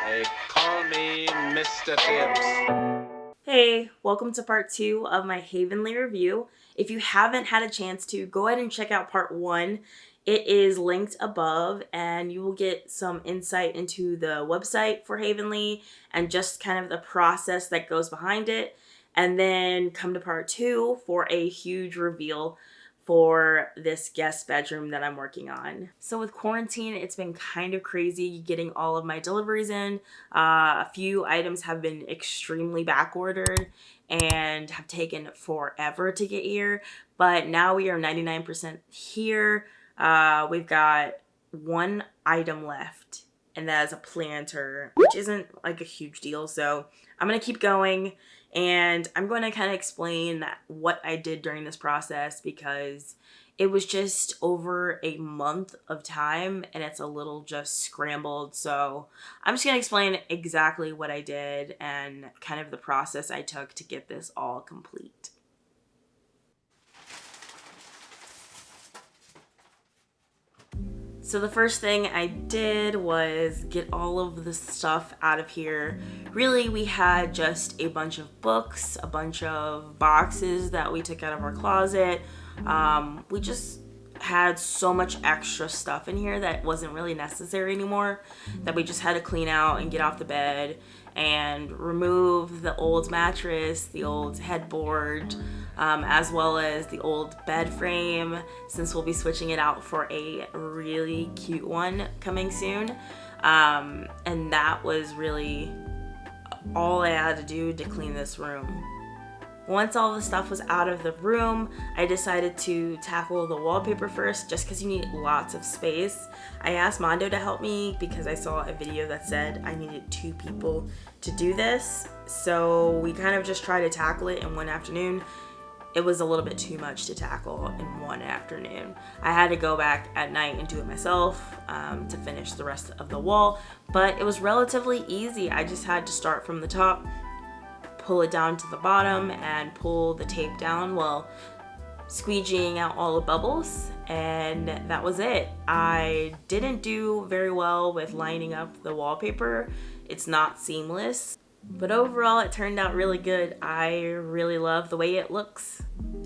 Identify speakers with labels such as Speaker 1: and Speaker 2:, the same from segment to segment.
Speaker 1: They call me Mr. Tibbs.
Speaker 2: Hey, welcome to part 2 of my Havenly review. If you haven't had a chance to, go ahead and check out part 1. It is linked above and you will get some insight into the website for Havenly and just kind of the process that goes behind it. And then come to part 2 for a huge reveal for this guest bedroom that I'm working on. So with quarantine, it's been kind of crazy getting all of my deliveries in. A few items have been extremely back ordered and have taken forever to get here, but now we are 99% here. We've got one item left, and that is a planter, which isn't like a huge deal. So I'm gonna keep going. And I'm going to kind of explain what I did during this process because it was just over a month of time and it's a little just scrambled. So I'm just going to explain exactly what I did and kind of the process I took to get this all complete. So the first thing I did was get all of the stuff out of here. Really, we had just a bunch of books, a bunch of boxes that we took out of our closet. We just had so much extra stuff in here that wasn't really necessary anymore, that we just had to clean out and get off the bed and remove the old mattress, the old headboard, as well as the old bed frame, since we'll be switching it out for a really cute one coming soon. And that was really all I had to do to clean this room. Once all the stuff was out of the room, I decided to tackle the wallpaper first, just because you need lots of space. I asked Mondo to help me because I saw a video that said I needed 2 people to do this. So we kind of just tried to tackle it in one afternoon. It was a little bit too much to tackle in one afternoon. I had to go back at night and do it myself to finish the rest of the wall, but it was relatively easy. I just had to start from the top, pull it down to the bottom, and pull the tape down while squeegeeing out all the bubbles, and that was it. I didn't do very well with lining up the wallpaper. It's not seamless, but overall it turned out really good. I really love the way it looks.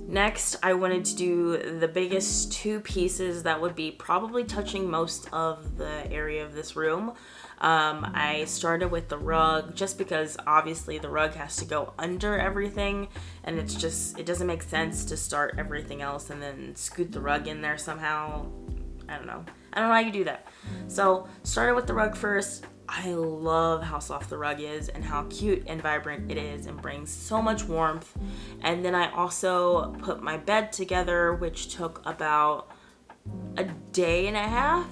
Speaker 2: Next, I wanted to do the biggest 2 pieces that would be probably touching most of the area of this room. I started with the rug just because obviously the rug has to go under everything, and it doesn't make sense to start everything else and then scoot the rug in there somehow. I don't know how you do that. So started with the rug first. I love how soft the rug is and how cute and vibrant it is and brings so much warmth. And then I also put my bed together, which took about a day and a half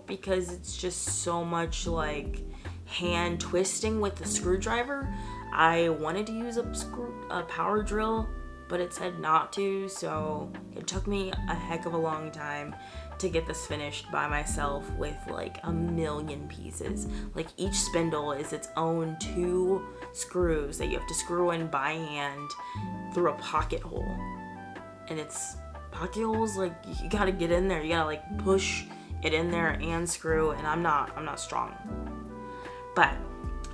Speaker 2: because it's just so much like hand twisting with the screwdriver. I wanted to use a power drill, but it said not to, so it took me a heck of a long time to get this finished by myself with like a million pieces. Like each spindle is its own 2 screws that you have to screw in by hand through a pocket hole. And it's pocket holes, like you gotta get in there, you gotta like push it in there and screw, and I'm not strong. But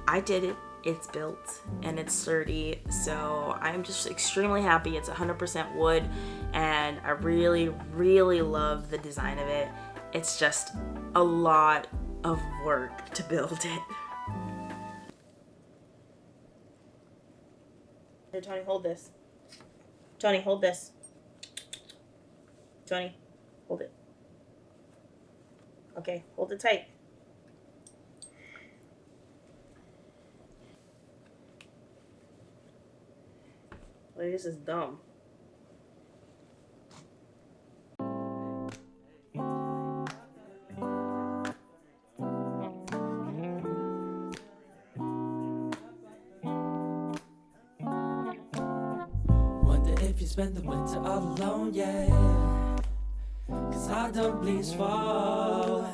Speaker 2: I did it. It's built and it's sturdy, so I'm just extremely happy. It's 100% wood, and I really, really love the design of it. It's just a lot of work to build it. Here, Tony, hold this. Tony, hold this. Tony, hold it. Okay, hold it tight. Like, this is dumb.
Speaker 3: Wonder if you spend the winter all alone, yeah. Cause I don't please fall.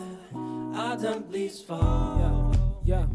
Speaker 3: I don't please fall.
Speaker 4: Yeah.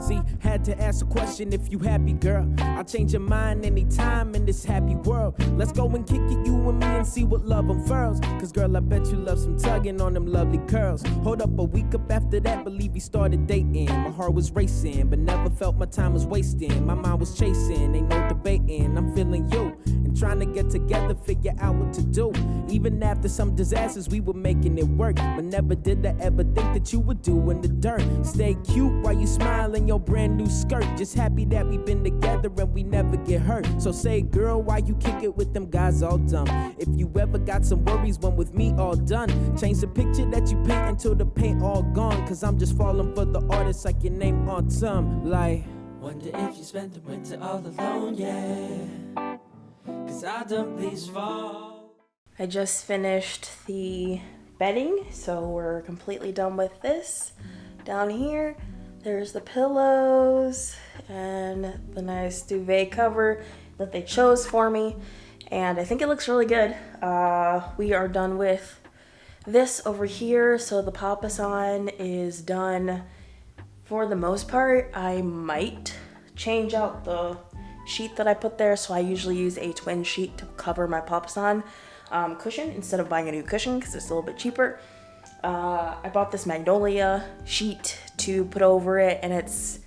Speaker 4: See,
Speaker 3: Had to ask a question if you happy, girl. I'll change your mind anytime in this happy world. Let's go and kick it, you and me, and see what love unfurls. Cause girl, I bet you love some tugging on them lovely curls. Hold up, a week up after that, believe we started dating. My heart was racing, but never felt my time was wasting. My mind was chasing, ain't no debating. I'm feeling you, and trying to get together, figure out what to do. Even after some disasters, we were making it work. But never did I ever think that you would do in the dirt. Stay cute while you smile in your brand new skirt. Just happy that we've been together and we never get hurt. So say, girl, why you kick it with them guys all dumb? If you ever got some worries when with me all done, change the picture that you paint until the paint all gone. Cause I'm just falling for the artist like your name on some. Like,
Speaker 4: wonder if you spent the winter all alone, yeah. Cause I don't please fall.
Speaker 2: I just finished the bedding, so we're completely done with this. Down here, there's the pillows and the nice duvet cover that they chose for me, and I think it looks really good. We are done with this over here, so the papasan is done for the most part. I might change out the sheet that I put there, so I usually use a twin sheet to cover my papasan cushion instead of buying a new cushion because it's a little bit cheaper. I bought this magnolia sheet to put over it, and it's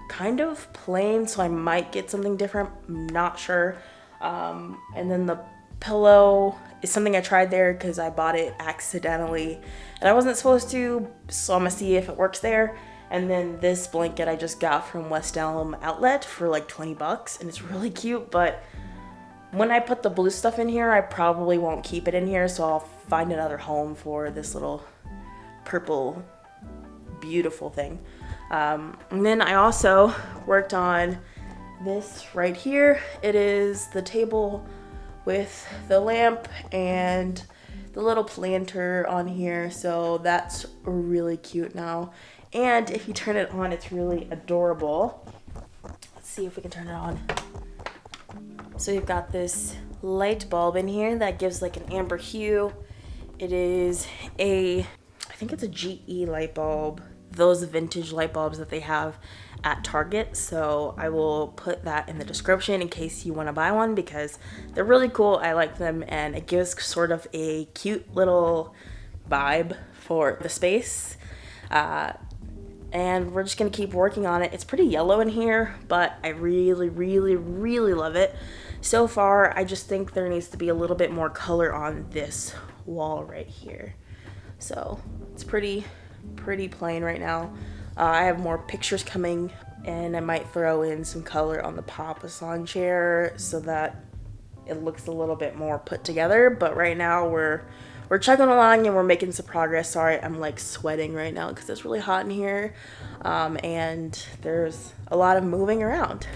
Speaker 2: kind of plain, so I might get something different. I'm not sure. And then the pillow is something I tried there because I bought it accidentally and I wasn't supposed to, so I'm gonna see if it works there. And then this blanket I just got from West Elm Outlet for like 20 bucks, and it's really cute, but when I put the blue stuff in here, I probably won't keep it in here, so I'll find another home for this little purple, beautiful thing. And then I also worked on this right here. It is the table with the lamp and the little planter on here, so that's really cute now. And if you turn it on, it's really adorable. Let's see if we can turn it on. So you've got this light bulb in here that gives like an amber hue. It is I think it's a GE light bulb, those vintage light bulbs that they have at Target. So I will put that in the description in case you want to buy one because they're really cool. I like them, and it gives sort of a cute little vibe for the space. And we're just gonna keep working on it. It's pretty yellow in here, but I really, really, really love it. So far, I just think there needs to be a little bit more color on this wall right here. So it's pretty plain right now. I have more pictures coming, and I might throw in some color on the papasan chair so that it looks a little bit more put together. But right now we're chugging along and we're making some progress. Sorry, I'm like sweating right now because it's really hot in here, and there's a lot of moving around.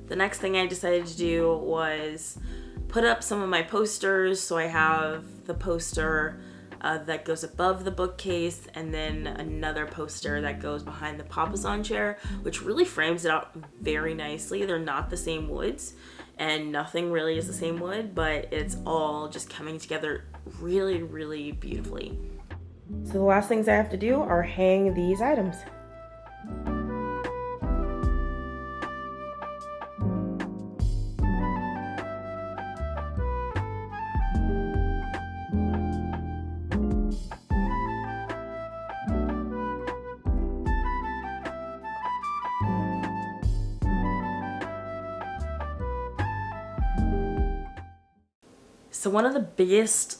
Speaker 2: The next thing I decided to do was put up some of my posters. So I have the poster that goes above the bookcase, and then another poster that goes behind the papasan chair, which really frames it out very nicely. They're not the same woods, and nothing really is the same wood, but it's all just coming together really, really beautifully. So the last things I have to do are hang these items. So one of the biggest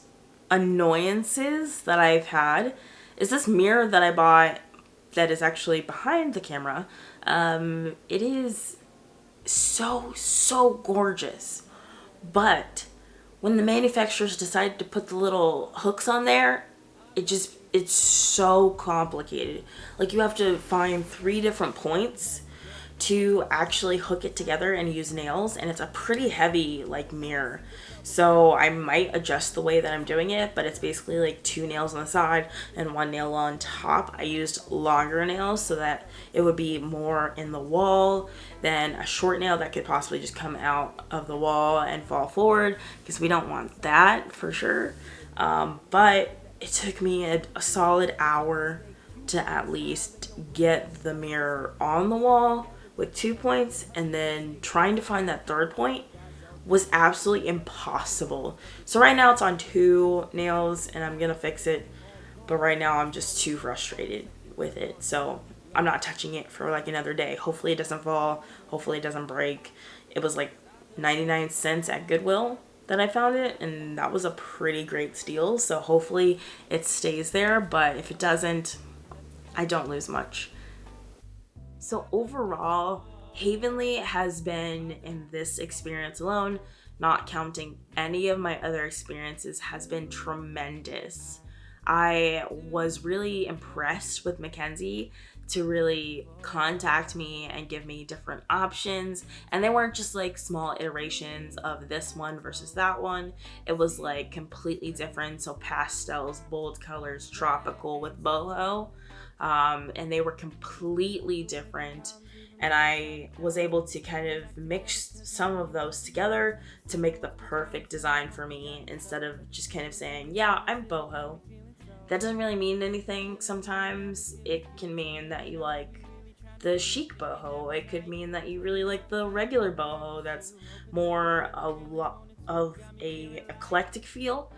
Speaker 2: annoyances that I've had is this mirror that I bought that is actually behind the camera. It is so gorgeous, but when the manufacturers decided to put the little hooks on there, it's so complicated. Like, you have to find 3 different points to actually hook it together and use nails, and it's a pretty heavy like mirror. So I might adjust the way that I'm doing it, but it's basically like 2 nails on the side and 1 nail on top. I used longer nails so that it would be more in the wall than a short nail that could possibly just come out of the wall and fall forward, because we don't want that for sure. But it took me a solid hour to at least get the mirror on the wall with 2 points, and then trying to find that third point was absolutely impossible. So right now it's on 2 nails and I'm gonna fix it, but right now I'm just too frustrated with it, so I'm not touching it for like another day. Hopefully it doesn't fall, hopefully it doesn't break. It was like 99 cents at Goodwill that I found it, and that was a pretty great steal, so hopefully it stays there, but if it doesn't, I don't lose much. So overall, Havenly has been, in this experience alone, not counting any of my other experiences, has been tremendous. I was really impressed with Mackenzie to really contact me and give me different options, and they weren't just like small iterations of this one versus that one. It was like completely different, so pastels, bold colors, tropical with boho, and they were completely different, and I was able to kind of mix some of those together to make the perfect design for me, instead of just kind of saying, yeah, I'm boho. That doesn't really mean anything. Sometimes it can mean that you like the chic boho. It could mean that you really like the regular boho that's more of a eclectic feel,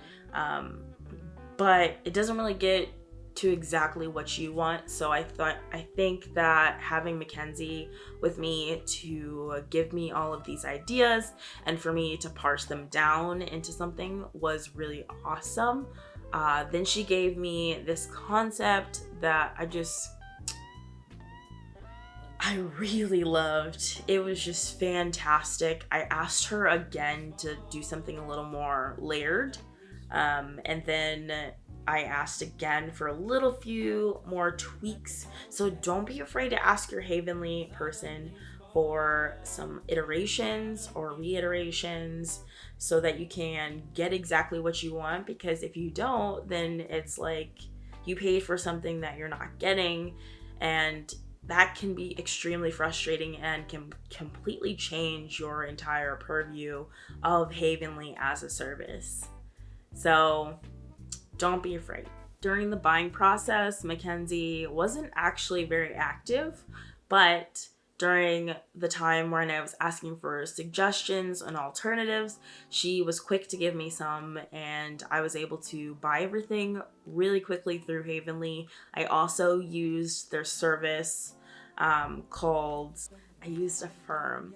Speaker 2: but it doesn't really get to exactly what you want. So I think that having Mackenzie with me to give me all of these ideas and for me to parse them down into something was really awesome. Then she gave me this concept that I really loved. It was just fantastic. I asked her again to do something a little more layered, and then I asked again for a few more tweaks. So don't be afraid to ask your Havenly person for some iterations or reiterations so that you can get exactly what you want, because if you don't, then it's like you paid for something that you're not getting, and that can be extremely frustrating and can completely change your entire purview of Havenly as a service. So don't be afraid. During the buying process, Mackenzie wasn't actually very active, but during the time when I was asking for suggestions and alternatives, she was quick to give me some, and I was able to buy everything really quickly through Havenly. I also used their service called, I used Affirm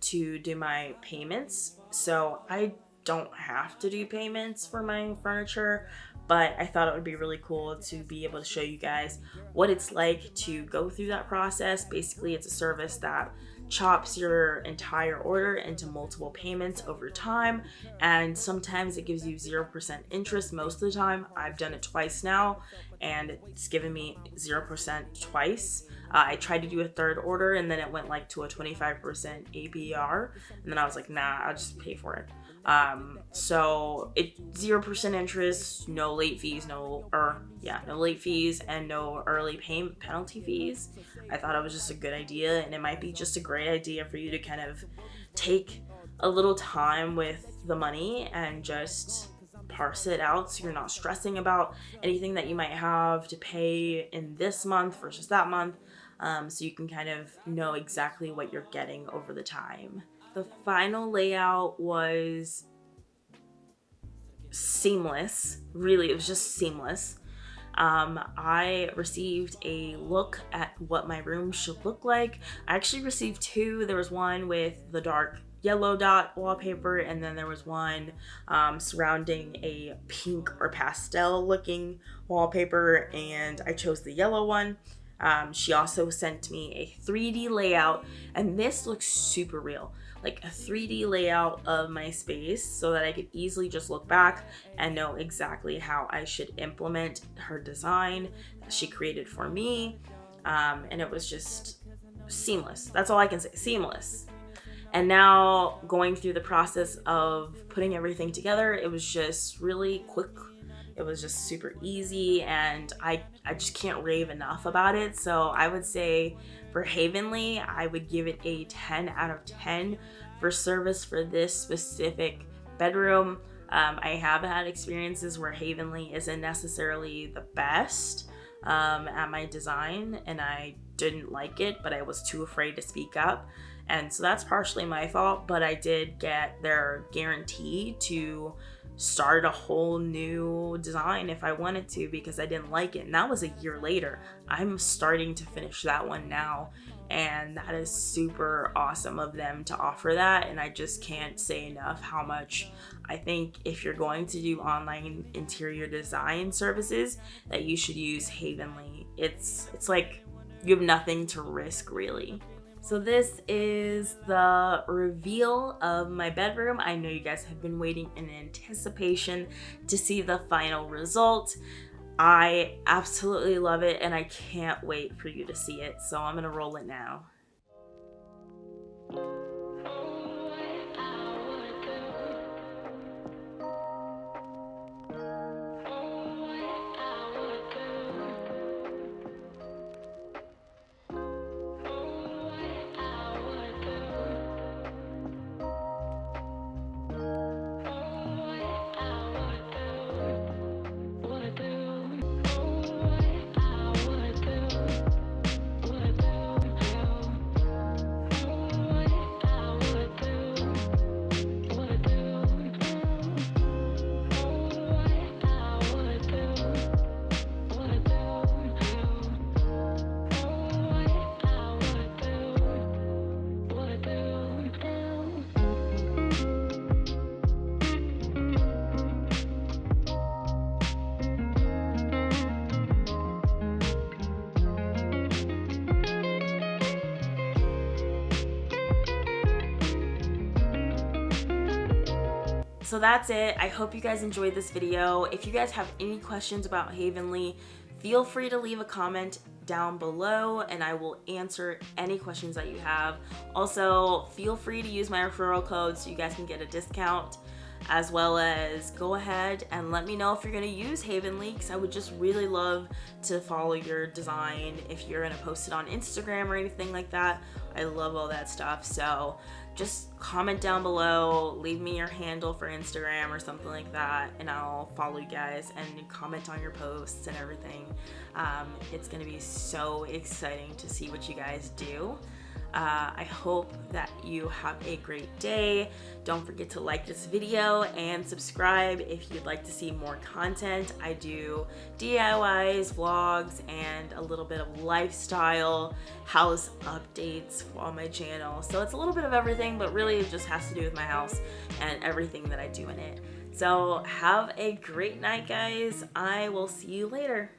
Speaker 2: to do my payments, so I don't have to do payments for my furniture, but I thought it would be really cool to be able to show you guys what it's like to go through that process. Basically, it's a service that chops your entire order into multiple payments over time, and sometimes it gives you 0% interest. Most of the time, I've done it twice now, and it's given me 0% twice. I tried to do a third order, and then it went like to a 25% APR, and then I was like, nah, I'll just pay for it. So it 0% interest, no late fees, no late fees, and no early payment penalty fees. I thought it was just a good idea, and it might be just a great idea for you to kind of take a little time with the money and just parse it out, so you're not stressing about anything that you might have to pay in this month versus that month, so you can kind of know exactly what you're getting over the time. The final layout was seamless. Really, it was just seamless. I received a look at what my room should look like. I actually received 2. There was one with the dark yellow dot wallpaper, and then there was one surrounding a pink or pastel looking wallpaper, and I chose the yellow one. She also sent me a 3D layout, and this looks super real, like a 3D layout of my space, so that I could easily just look back and know exactly how I should implement her design that she created for me. And it was just seamless. That's all I can say, seamless. And now going through the process of putting everything together, it was just really quick. It was just super easy, and I just can't rave enough about it. So I would say for Havenly, I would give it a 10 out of 10 for service for this specific bedroom. I have had experiences where Havenly isn't necessarily the best, at my design, and I didn't like it, but I was too afraid to speak up. And so that's partially my fault, but I did get their guarantee to start a whole new design if I wanted to, because I didn't like it. And that was a year later. I'm starting to finish that one now, and that is super awesome of them to offer that. And I just can't say enough how much I think if you're going to do online interior design services, that you should use Havenly. It's like you have nothing to risk, really. So this is the reveal of my bedroom. I know you guys have been waiting in anticipation to see the final result. I absolutely love it, and I can't wait for you to see it. So I'm gonna roll it now. So that's it. I hope you guys enjoyed this video. If you guys have any questions about Havenly, feel free to leave a comment down below and I will answer any questions that you have. Also, feel free to use my referral code so you guys can get a discount, as well as go ahead and let me know if you're going to use Havenly, because I would just really love to follow your design. If you're going to post it on Instagram or anything like that, I love all that stuff. So just comment down below, leave me your handle for Instagram or something like that, and I'll follow you guys and comment on your posts and everything. It's going to be so exciting to see what you guys do. I hope that you have a great day. Don't forget to like this video and subscribe if you'd like to see more content. I do DIYs, vlogs, and a little bit of lifestyle house updates on my channel. So it's a little bit of everything, but really it just has to do with my house and everything that I do in it. So have a great night, guys. I will see you later.